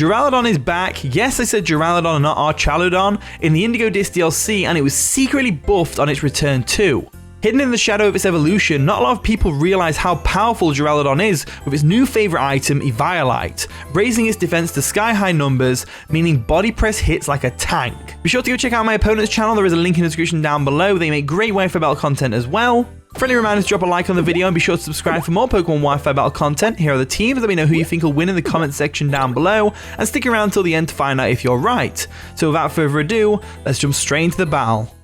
Duraludon is back. Yes, I said Duraludon and not Archaludon in the Indigo Disk DLC, and it was secretly buffed on its return too. Hidden in the shadow of its evolution, not a lot of people realize how powerful Duraludon is with its new favorite item, Eviolite, raising its defense to sky-high numbers, meaning body press hits like a tank. Be sure to go check out my opponent's channel, there is a link in the description down below. They make great Wi-Fi battle content as well. Friendly reminder to drop a like on the video and be sure to subscribe for more Pokemon Wi-Fi battle content. Here are the teams, let me know who you think will win in the comment section down below, and stick around until the end to find out if you're right. So without further ado, let's jump straight into the battle.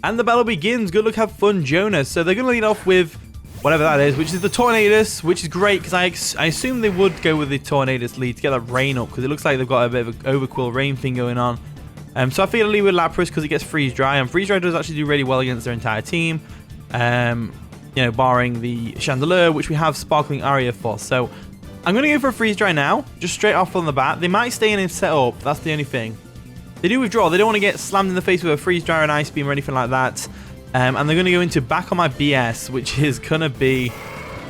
And the battle begins. Good luck, have fun, Jonas. So they're going to lead off with whatever that is, which is the Tornadus, which is great because I assume they would go with the Tornadus lead to get that rain up because it looks like they've got a bit of an overquill rain thing going on. So I feel I'll lead with Lapras because it gets freeze dry, and freeze dry does actually do really well against their entire team. You know, barring the Chandelure, which we have Sparkling Aria for. So I'm going to go for a freeze dry now, just straight off on the bat. They might stay in and set up. That's the only thing. They do withdraw. They don't want to get slammed in the face with a freeze dry or an ice beam or anything like that. And they're going to go into back on my BS, which is going to be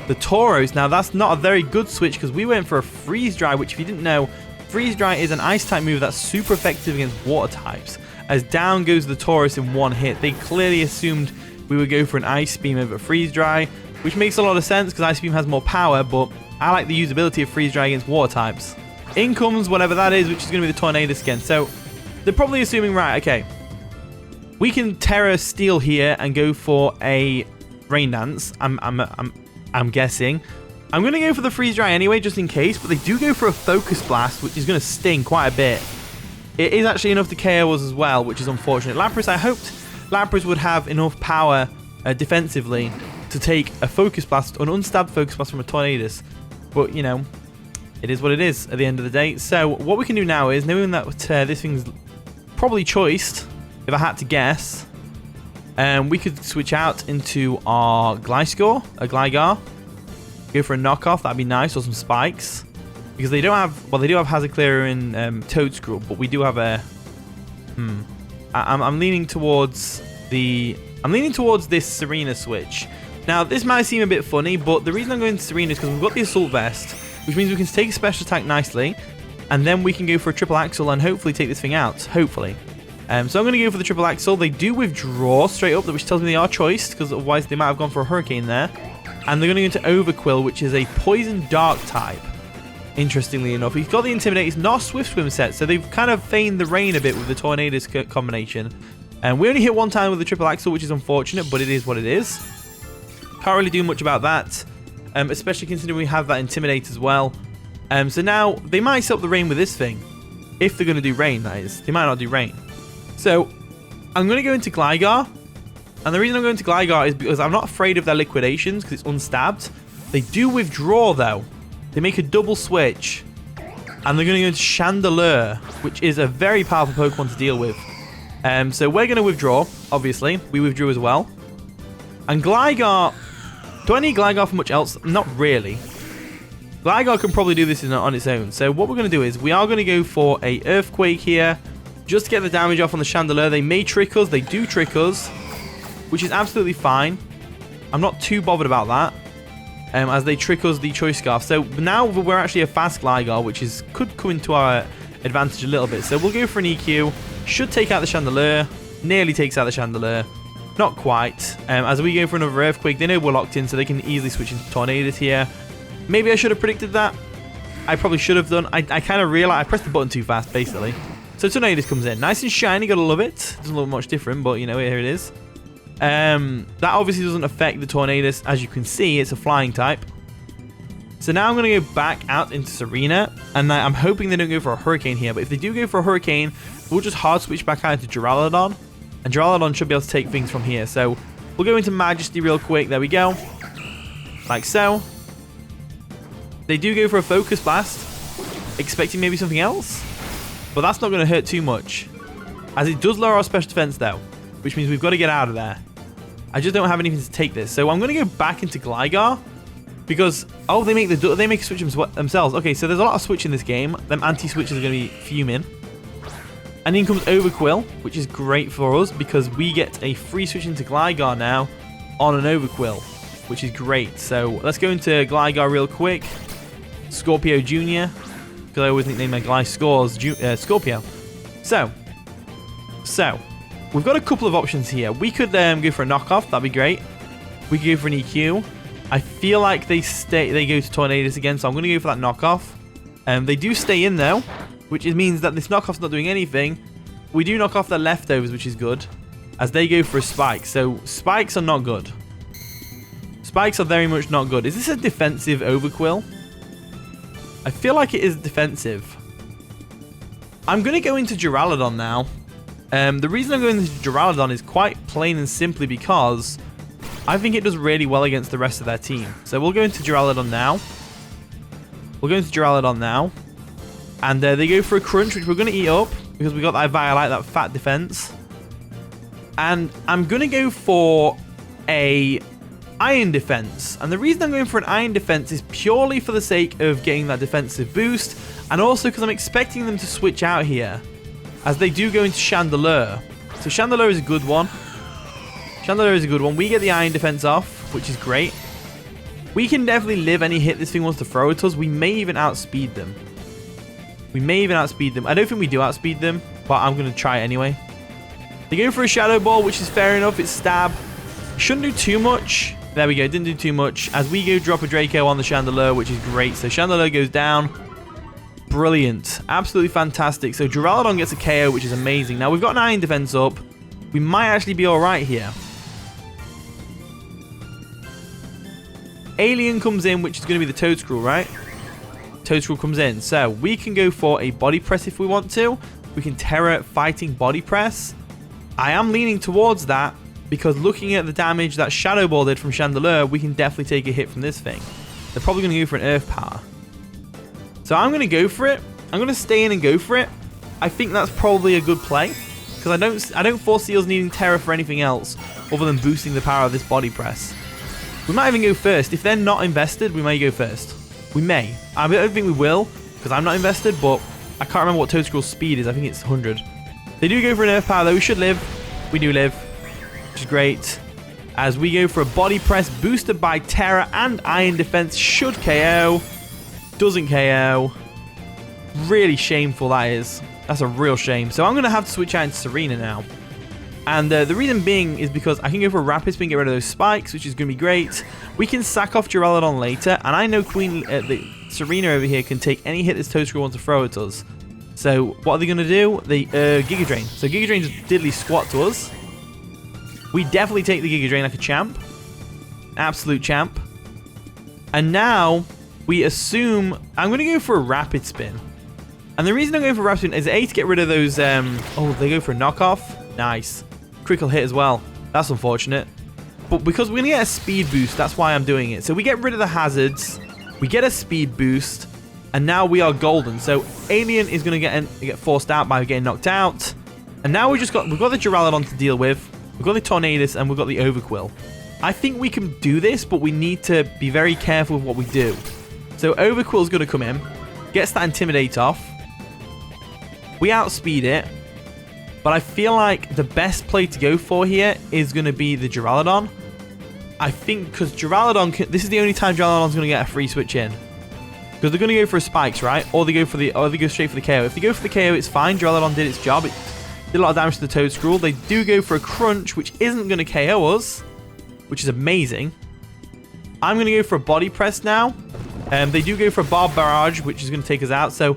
the Tauros. Now, that's not a very good switch because we went for a freeze dry, which if you didn't know, freeze dry is an ice type move that's super effective against water types. As down goes the Tauros in one hit. They clearly assumed we would go for an ice beam over freeze dry, which makes a lot of sense because ice beam has more power, but I like the usability of freeze dry against water types. In comes whatever that is, which is going to be the Tornadus again. So they're probably assuming, right, okay, we can Terra Steel here and go for a Rain Dance. I'm guessing. I'm going to go for the Freeze Dry anyway, just in case, but they do go for a Focus Blast, which is going to sting quite a bit. It is actually enough to KO us as well, which is unfortunate. Lapras, I hoped Lapras would have enough power defensively to take a Focus Blast, an unstabbed Focus Blast from a Tornadus. But, you know, it is what it is at the end of the day. So what we can do now is, knowing that this thing's probably choiced, if I had to guess, we could switch out into our Gliscor, a Gligar, go for a knockoff, that'd be nice, or some spikes, because they don't have, well, they do have Hazard Clearer in Toedscruel, but we do have a, I'm leaning towards this Serena switch. Now, this might seem a bit funny, but the reason I'm going to Serena is because we've got the Assault Vest, which means we can take a special attack nicely, and then we can go for a triple axle and hopefully take this thing out. Hopefully. So I'm going to go for the triple axle. They do withdraw straight up, which tells me they are choiced, because otherwise they might have gone for a Hurricane there. And they're going to go into Overquill, which is a Poison Dark type. Interestingly enough, he's got the Intimidate. It's not Swift Swim set, so they've kind of feigned the rain a bit with the Tornadus combination. And we only hit one time with the triple axle, which is unfortunate, but it is what it is. Can't really do much about that, especially considering we have that Intimidate as well. So now they might set up the rain with this thing. If they're going to do rain, that is. They might not do rain. So I'm going to go into Gligar. And the reason I'm going to Gligar is because I'm not afraid of their liquidations because it's unstabbed. They do withdraw though. They make a double switch. And they're going to go into Chandelure, which is a very powerful Pokemon to deal with. So we're going to withdraw, obviously. We withdrew as well. And Gligar... Do I need Gligar for much else? Not really. Gligar can probably do this on its own. So what we're going to do is we are going to go for a Earthquake here. Just to get the damage off on the Chandelure. They may trick us. They do trick us. Which is absolutely fine. I'm not too bothered about that. As they trick us the Choice Scarf. So now we're actually a fast Gligar. Which could come into our advantage a little bit. So we'll go for an EQ. Should take out the Chandelure. Nearly takes out the Chandelure. Not quite. As we go for another Earthquake. They know we're locked in. So they can easily switch into Tornadus here. Maybe I should have predicted that. I probably should have done. I kind of realized I pressed the button too fast, basically. So Tornadus comes in. Nice and shiny. Gotta love it. Doesn't look much different, but, you know, here it is. That obviously doesn't affect the Tornadus. As you can see, it's a flying type. So now I'm going to go back out into Serena. And I'm hoping they don't go for a Hurricane here. But if they do go for a Hurricane, we'll just hard switch back out into Duraludon. And Duraludon should be able to take things from here. So we'll go into Majesty real quick. There we go. Like so. They do go for a Focus Blast, expecting maybe something else, but that's not going to hurt too much, as it does lower our special defense though, which means we've got to get out of there. I just don't have anything to take this, so I'm going to go back into Gligar, because, oh, they make a switch themselves. Okay, so there's a lot of switch in this game. Them anti-switches are going to be fuming. And in comes Overquill, which is great for us, because we get a free switch into Gligar now on an Overquill. which is great. So let's go into Gligar real quick. Scorpio Jr. Because I always nickname my Gly Scores Scorpio. So we've got a couple of options here. We could go for a knockoff. That'd be great. We could go for an EQ. I feel like they go to Tornadus again, so I'm going to go for that knockoff. They do stay in though, which means that this knockoff's not doing anything. We do knock off their leftovers, which is good, as they go for a spike. So spikes are not good. Spikes are very much not good. Is this a defensive Overquill? I feel like it is defensive. I'm going to go into Duraludon now. The reason I'm going into Duraludon is quite plain and simply because I think it does really well against the rest of their team. So we'll go into Duraludon now. And they go for a Crunch, which we're going to eat up because we got that Violet, that fat defense. And I'm going to go for a Iron Defense. And the reason I'm going for an Iron Defense is purely for the sake of getting that defensive boost. And also because I'm expecting them to switch out here, as they do go into Chandelure. So Chandelure is a good one. We get the Iron Defense off, which is great. We can definitely live any hit this thing wants to throw at us. We may even outspeed them. I don't think we do outspeed them, but I'm going to try it anyway. They go for a Shadow Ball, which is fair enough. It's stab. Shouldn't do too much. There we go. Didn't do too much. As we go drop a Draco on the Chandelure, which is great. So Chandelure goes down. Brilliant. Absolutely fantastic. So Duraludon gets a KO, which is amazing. Now we've got an Iron Defense up. We might actually be alright here. Alien comes in, which is going to be the Toedscruel, right? Toedscruel comes in. So we can go for a Body Press if we want to. We can Tera Fighting Body Press. I am leaning towards that because looking at the damage that Shadow Ball did from Chandelure, we can definitely take a hit from this thing. They're probably going to go for an Earth Power. So I'm going to go for it. I'm going to stay in and go for it. I think that's probably a good play because I don't foresee us needing Tera for anything else other than boosting the power of this Body Press. We might even go first. If they're not invested, we may go first. We may. I don't think we will because I'm not invested, but I can't remember what Toedscruel's speed is. I think it's 100. They do go for an Earth Power though. We should live. We do live, which is great. As we go for a Body Press boosted by Tera and Iron Defense. Should KO. Doesn't KO. Really shameful that is. That's a real shame. So I'm going to have to switch out into Serena now. And the reason being is because I can go for a Rapid Spin, get rid of those spikes, which is going to be great. We can sack off Duraludon later, and I know the Serena over here can take any hit this Toedscruel wants to throw at us. So what are they going to do? They Giga Drain. So Giga Drain just diddly squat to us. We definitely take the Giga Drain like a champ. Absolute champ. And now we assume I'm going to go for a Rapid Spin. And the reason I'm going for a Rapid Spin is A, to get rid of those... oh, they go for a knockoff. Nice. Critical hit as well. That's unfortunate. But because we're going to get a speed boost, that's why I'm doing it. So we get rid of the hazards. We get a speed boost. And now we are golden. So Alien is going to get forced out by getting knocked out. And now we've got the Duraludon to deal with. We've got the Tornadus and we've got the Overquill. I think we can do this, but we need to be very careful with what we do. So Overquill's going to come in. Gets that Intimidate off. We outspeed it. But I feel like the best play to go for here is going to be the Duraludon. I think because Duraludon, this is the only time Duraludon's going to get a free switch in. Because they're going to go for a spikes, right? Or they go straight for the KO. If they go for the KO, it's fine. Duraludon did its job. It did a lot of damage to the Toedscruel. They do go for a Crunch, which isn't going to KO us, which is amazing. I'm going to go for a Body Press now. They do go for a Barb Barrage, which is going to take us out. So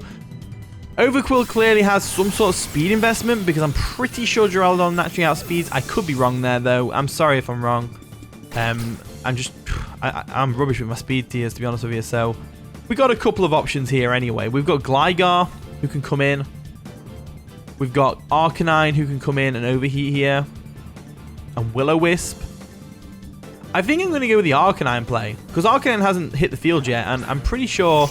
Overquill clearly has some sort of speed investment because I'm pretty sure Duraludon naturally outspeeds. I could be wrong there though. I'm sorry if I'm wrong. I'm rubbish with my speed tiers, to be honest with you. So we got a couple of options here anyway. We've got Gligar who can come in. We've got Arcanine who can come in and overheat here. And Will-O-Wisp. I think I'm going to go with the Arcanine play because Arcanine hasn't hit the field yet, and I'm pretty sure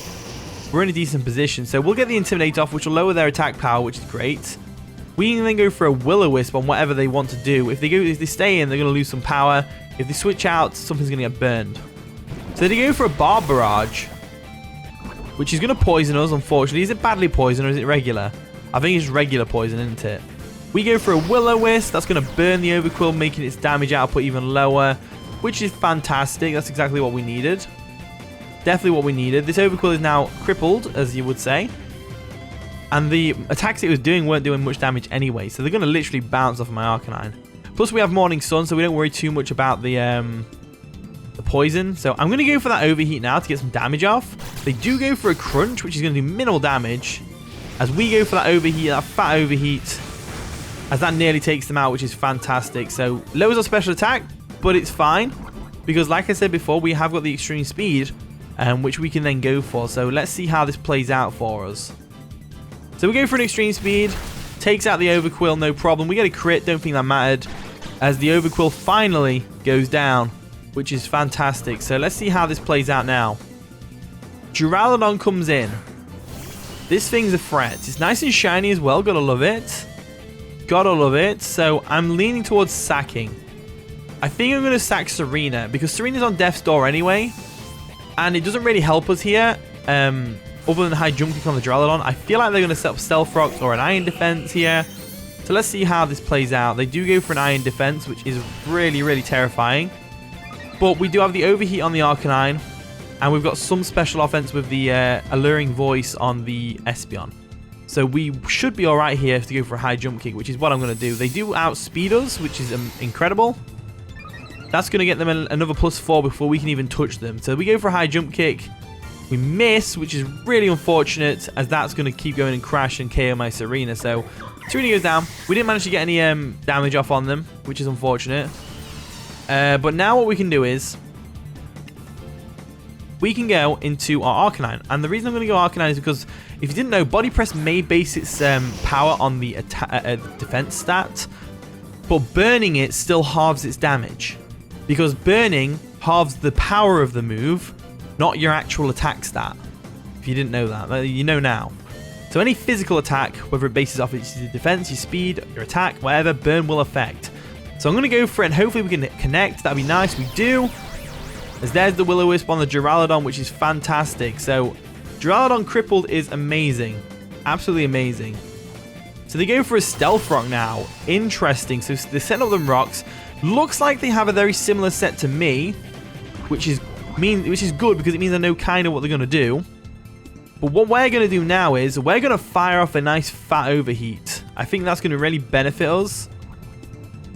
we're in a decent position. So we'll get the Intimidate off, which will lower their attack power, which is great. We can then go for a Will-O-Wisp on whatever they want to do. If they stay in, they're going to lose some power. If they switch out, something's going to get burned. So they go for a Barb Barrage, which is going to poison us, unfortunately. Is it badly poison or is it regular? I think it's regular poison, isn't it? We go for a Will-O-Wisp. That's going to burn the Overquill, making its damage output even lower. which is fantastic. That's exactly what we needed. Definitely what we needed. This Overquill is now crippled, as you would say. And the attacks it was doing weren't doing much damage anyway, so they're going to literally bounce off of my Arcanine. Plus, we have Morning Sun, so we don't worry too much about the poison. So I'm going to go for that Overheat now to get some damage off. They do go for a Crunch, which is going to do minimal damage. As we go for that Overheat, that fat Overheat, as that nearly takes them out, which is fantastic. So lowers our special attack, but it's fine. Because like I said before, we have got the Extreme Speed, which we can then go for. So let's see how this plays out for us. So we go for an Extreme Speed, takes out the Overquill, no problem. We get a crit, don't think that mattered, as the Overquill finally goes down, which is fantastic. So let's see how this plays out now. Duraludon comes in. This thing's a threat. It's nice and shiny as well, gotta love it. Gotta love it. So I'm leaning towards sacking. I think I'm gonna sack Serena, because Serena's on death's door anyway, and it doesn't really help us here. Other than high jump kick on the Duraludon, I feel like they're going to set up Stealth Rocks or an Iron Defense here. So let's see how this plays out. They do go for an Iron Defense, which is really, really terrifying. But we do have the Overheat on the Arcanine, and we've got some special offense with the Alluring Voice on the Espeon. So we should be alright here to go for a high jump kick, which is what I'm going to do. They do outspeed us, which is incredible. That's going to get them another +4 before we can even touch them. So we go for a high jump kick. We miss, which is really unfortunate, as that's going to keep going and crash and KO my Serena. So Serena goes down. We didn't manage to get any damage off on them, which is unfortunate. But now what we can do is we can go into our Arcanine. And the reason I'm going to go Arcanine is because, if you didn't know, Body Press may base its power on the defense stat, but burning it still halves its damage. Because burning halves the power of the move, not your actual attack stat. If you didn't know that, you know now. So any physical attack, whether it bases off its defense, your speed, your attack, whatever, burn will affect. So I'm going to go for it, and hopefully we can connect. That'd be nice. We do. As there's the Will-O-Wisp on the Duraludon, which is fantastic. So Duraludon crippled is amazing. Absolutely amazing. So they go for a Stealth Rock now. Interesting. So they're setting up them rocks. Looks like they have a very similar set to me, which is good, because it means I know kind of what they're going to do. But what we're going to do now is we're going to fire off a nice fat Overheat. I think that's going to really benefit us.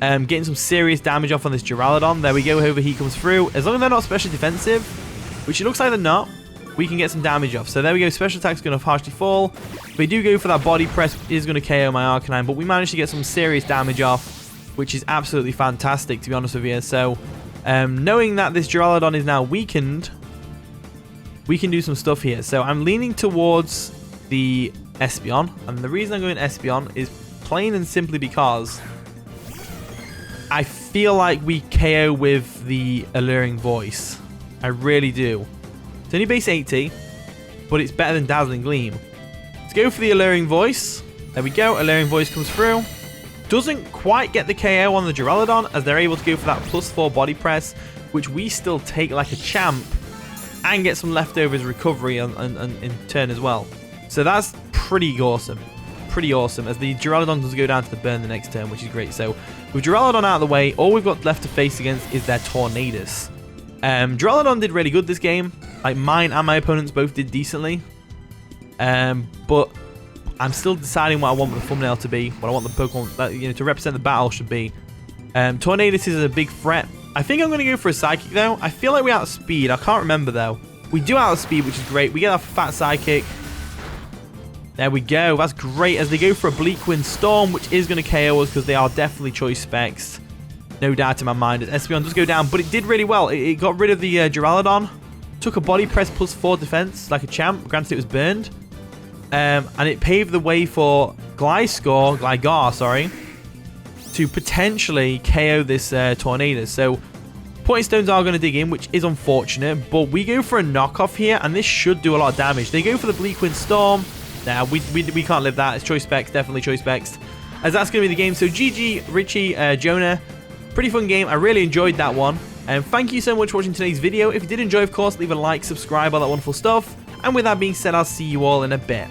Getting some serious damage off on this Duraludon. There we go, Overheat comes through. As long as they're not specially defensive, which it looks like they're not, we can get some damage off. So there we go, special attack's going to harshly fall. They do go for that Body Press, which is going to KO my Arcanine, but we managed to get some serious damage off, which is absolutely fantastic, to be honest with you. So knowing that this Duraludon is now weakened, we can do some stuff here. So I'm leaning towards the Espeon, and the reason I'm going Espeon is plain and simply because I feel like we KO with the Alluring Voice. I really do. It's only base 80, but it's better than Dazzling Gleam. Let's go for the Alluring Voice. There we go, Alluring Voice comes through. Doesn't quite get the KO on the Duraludon, as they're able to go for that +4 Body Press, which we still take like a champ, and get some leftovers recovery in turn as well. So that's pretty awesome. Pretty awesome, as the Duraludon does go down to the burn the next turn, which is great. So with Duraludon out of the way, all we've got left to face against is their Tornadus. Duraludon did really good this game. Like, mine and my opponents both did decently. But I'm still deciding what I want the thumbnail to be, what I want the Pokemon that, to represent the battle should be. Tornadus is a big threat. I think I'm going to go for a Psychic though. I feel like we outspeed. I can't remember though. We do outspeed, which is great. We get that fat Psychic. There we go. That's great, as they go for a Bleak Wind Storm, which is going to KO us because they are definitely choice specs. No doubt in my mind. As Espeon does go down, but it did really well. It got rid of the Duraludon. Took a Body Press +4 defense like a champ. Granted, it was burned. And it paved the way for Gligar, sorry, to potentially KO this Tornadus. So Point Stones are going to dig in, which is unfortunate, but we go for a knockoff here, and this should do a lot of damage. They go for the Bleak Wind Storm. Nah, we can't live that. It's choice specs, definitely choice specs, as that's going to be the game. So GG, Richie, Jonah. Pretty fun game. I really enjoyed that one. And thank you so much for watching today's video. If you did enjoy, of course, leave a like, subscribe, all that wonderful stuff. And with that being said, I'll see you all in a bit.